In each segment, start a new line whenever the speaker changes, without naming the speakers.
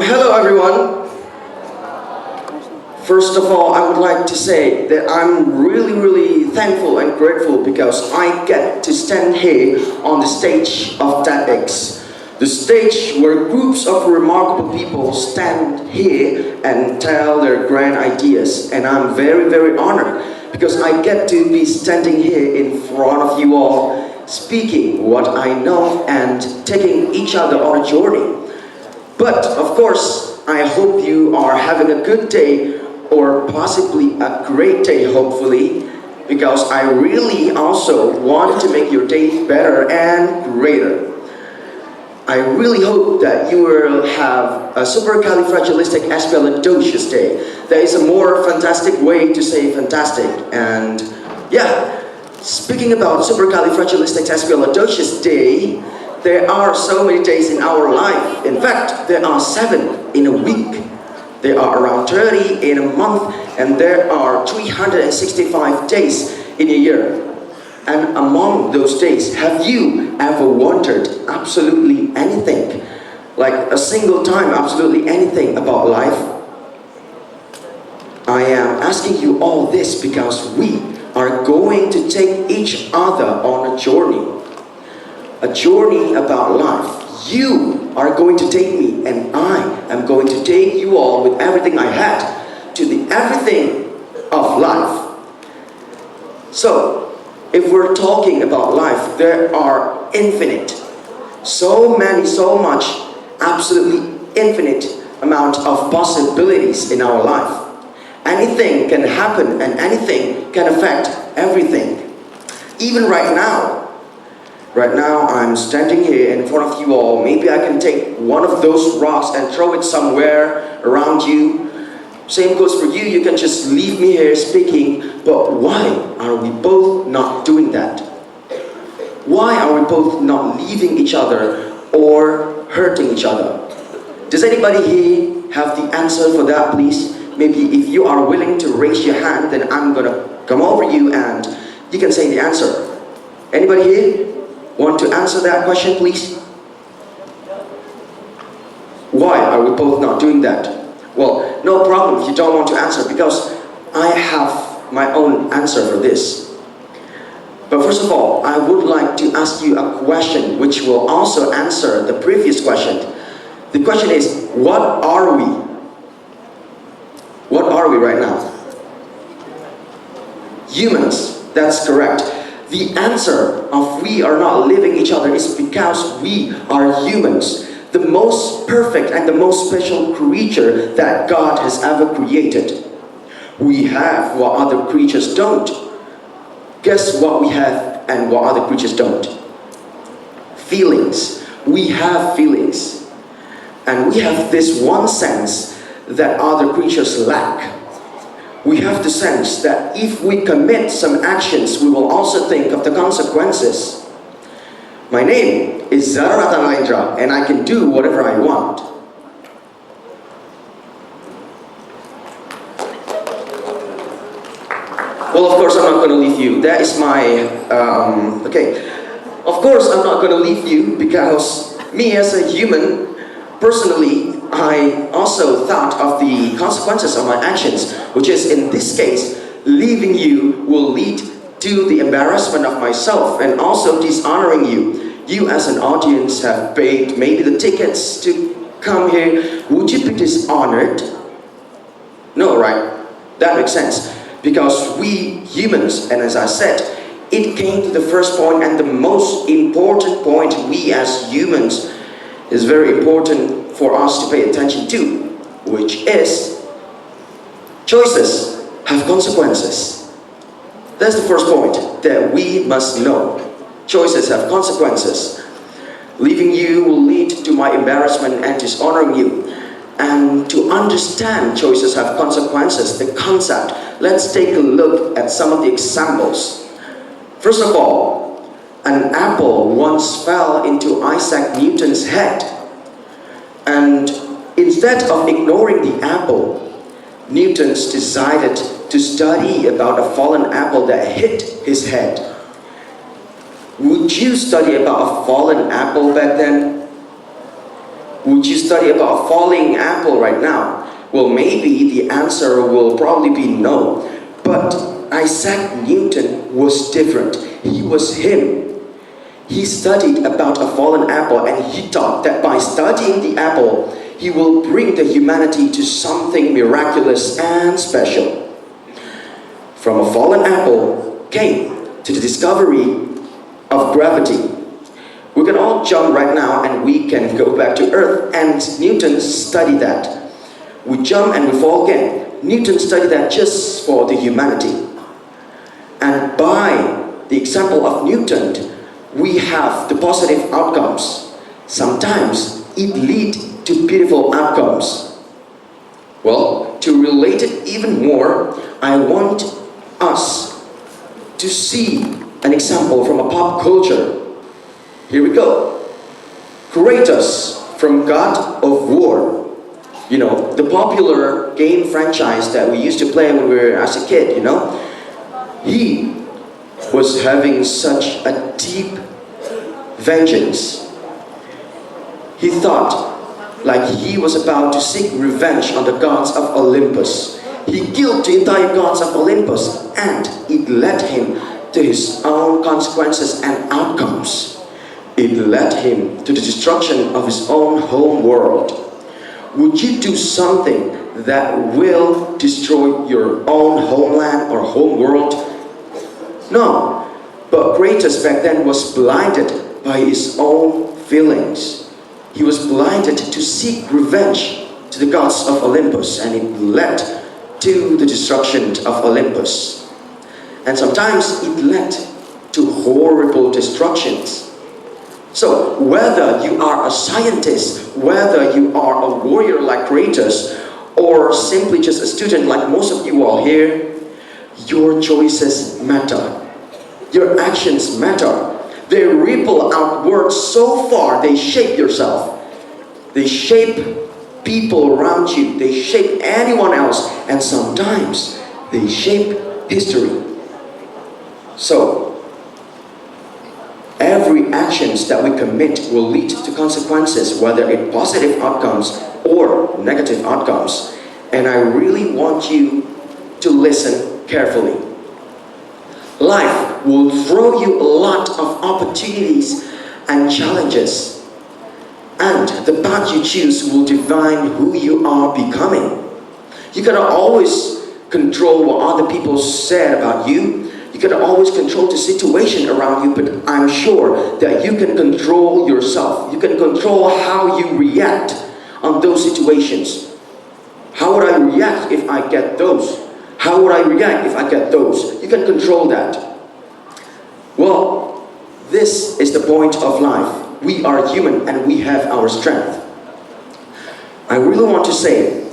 Hello everyone. First of all, I would like to say that I'm really thankful and grateful because I get to stand here on the stage of TEDx. The stage where groups of remarkable people stand here and tell their grand ideas. And I'm very honored because I get to be standing here in front of you all, speaking what I know and taking each other on a journey. But of course, I hope you are having a good day or possibly a great day, hopefully, because I really also want to make your day better and greater. I really hope that you will have a supercalifragilisticexpialidocious day. There is a more fantastic way to say fantastic, and yeah, speaking about supercalifragilisticexpialidocious day, there are so many days in our life. In fact, there are 7 in a week. There are around 30 in a month, and there are 365 days in a year. And among those days, have you ever wondered absolutely anything? Like a single time, absolutely anything about life? I am asking you all this because we are going to take each other on a journey. A journey about life. You are going to take me, and I am going to take you all with everything I had to the everything of life. So, if we're talking about life, there are infinite, so much, absolutely infinite amount of possibilities in our life. Anything can happen and anything can affect everything. Even right now. Right now, I'm standing here in front of you all. Maybe I can take one of those rocks and throw it somewhere around you. Same goes for you. You can just leave me here speaking. But why are we both not doing that? Why are we both not leaving each other or hurting each other? Does anybody here have the answer for that, please? Maybe if you are willing to raise your hand, then I'm gonna come over you and you can say the answer. Anybody here want to answer that question, please? Why are we both not doing that? Well, no problem if you don't want to answer, because I have my own answer for this. But first of all, I would like to ask you a question which will also answer the previous question. The question is, what are we? What are we right now? Humans, that's correct. The answer of we are not living each other is because we are humans, the most perfect and the most special creature that God has ever created. We have what other creatures don't. Guess what we have and what other creatures don't? Feelings. We have feelings. And we have this one sense that other creatures lack. We have the sense that if we commit some actions, we will also think of the consequences. My name is Zarror Nalendra, and I can do whatever I want. Well, of course, I'm not going to leave you. That is my... okay. Of course, I'm not going to leave you because me as a human, personally, I also thought of the consequences of my actions, which is, in this case, leaving you will lead to the embarrassment of myself and also dishonoring you. You as an audience have paid maybe the tickets to come here. Would you be dishonored? No, right? That makes sense. Because we humans, and as I said, it came to the first point and the most important point we as humans is very important for us to pay attention to, which is choices have consequences. That's the first point that we must know. Choices have consequences. Leaving you will lead to my embarrassment and dishonoring you. And to understand choices have consequences, the concept, let's take a look at some of the examples. First of all, an apple once fell into Isaac Newton's head. And instead of ignoring the apple, Newton decided to study about a fallen apple that hit his head. Would you study about a fallen apple back then? Would you study about a falling apple right now? Well, maybe the answer will probably be no. But Isaac Newton was different. He was him. He studied about a fallen apple, and he thought that by studying the apple, he will bring the humanity to something miraculous and special. From a fallen apple came to the discovery of gravity. We can all jump right now and we can go back to Earth, and Newton studied that. We jump and we fall again. Newton studied that just for the humanity. And by the example of Newton, we have the positive outcomes. Sometimes it leads to beautiful outcomes. Well, to relate it even more, I want us to see an example from a pop culture. Here we go. Kratos from God of War. You know, the popular game franchise that we used to play when we were as a kid, you know. He was having such a deep vengeance. He thought like he was about to seek revenge on the gods of Olympus. He killed the entire gods of Olympus, and it led him to his own consequences and outcomes. It led him to the destruction of his own home world. Would you do something that will destroy your own homeland or home world? No, but Kratos back then was blinded by his own feelings. He was blinded to seek revenge to the gods of Olympus, and it led to the destruction of Olympus. And sometimes it led to horrible destructions. So whether you are a scientist, whether you are a warrior like Kratos, or simply just a student like most of you all here, your choices matter. Your actions matter. They ripple outward so far, they shape yourself. They shape people around you. They shape anyone else. And sometimes they shape history. So, every actions that we commit will lead to consequences, whether it's positive outcomes or negative outcomes. And I really want you to listen carefully. Life will throw you a lot of opportunities and challenges. And the path you choose will define who you are becoming. You cannot always control what other people said about you. You cannot always control the situation around you, but I'm sure that you can control yourself. You can control how you react on those situations. How would I react if I get those? How would I react if I get those? You can control that. Well, this is the point of life. We are human and we have our strength. I really want to say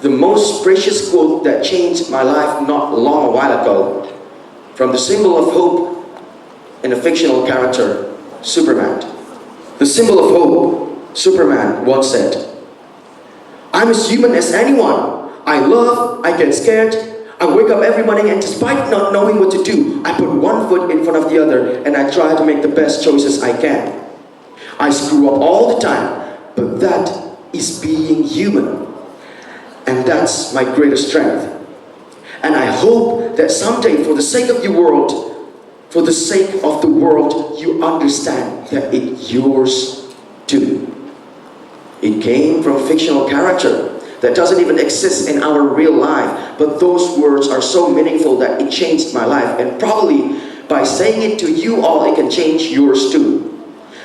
the most precious quote that changed my life not long a while ago, from the symbol of hope in a fictional character, Superman. The symbol of hope, Superman once said, "I'm as human as anyone. I love, I get scared, I wake up every morning and despite not knowing what to do, I put one foot in front of the other and I try to make the best choices I can. I screw up all the time, but that is being human. And that's my greatest strength. And I hope that someday, for the sake of your world, for the sake of the world, you understand that it's yours too." It came from a fictional character that doesn't even exist in our real life, but those words are so meaningful that it changed my life, and probably by saying it to you all, it can change yours too.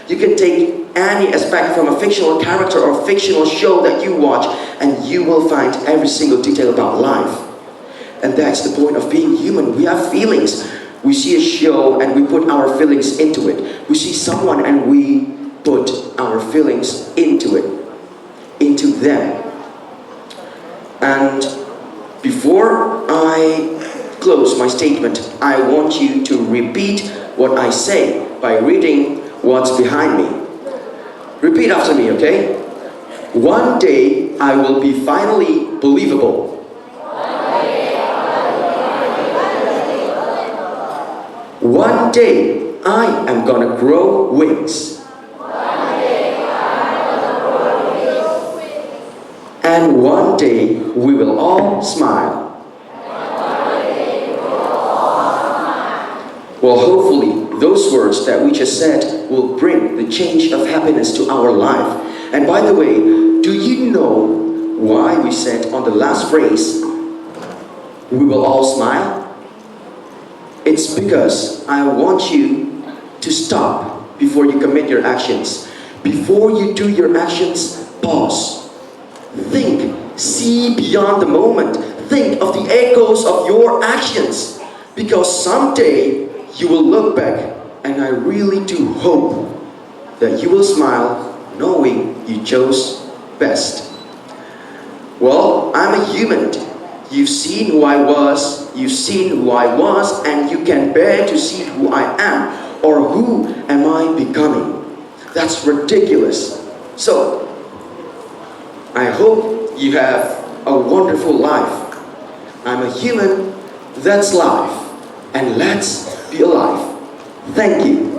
You can take any aspect from a fictional character or fictional show that you watch, and you will find every single detail about life. And that's the point of being human. We have feelings. We see a show and we put our feelings into it. We see someone and we put our feelings into it, into them. And before I close my statement, I want you to repeat what I say by reading what's behind me. Repeat after me, okay? One day I will be finally believable. One day I am gonna grow wings. And one day we will all smile. Well, hopefully those words that we just said will bring the change of happiness to our life. And by the way, do you know why we said on the last phrase, we will all smile? It's because I want you to stop before you commit your actions. Before you do your actions, pause. Think, see beyond the moment. Think of the echoes of your actions. Because someday you will look back, and I really do hope that you will smile knowing you chose best. Well, I'm a human. You've seen who I was, and you can bear to see who I am, or who am I becoming. That's ridiculous. So, I hope you have a wonderful life. I'm a human, that's life, and let's be alive. Thank you.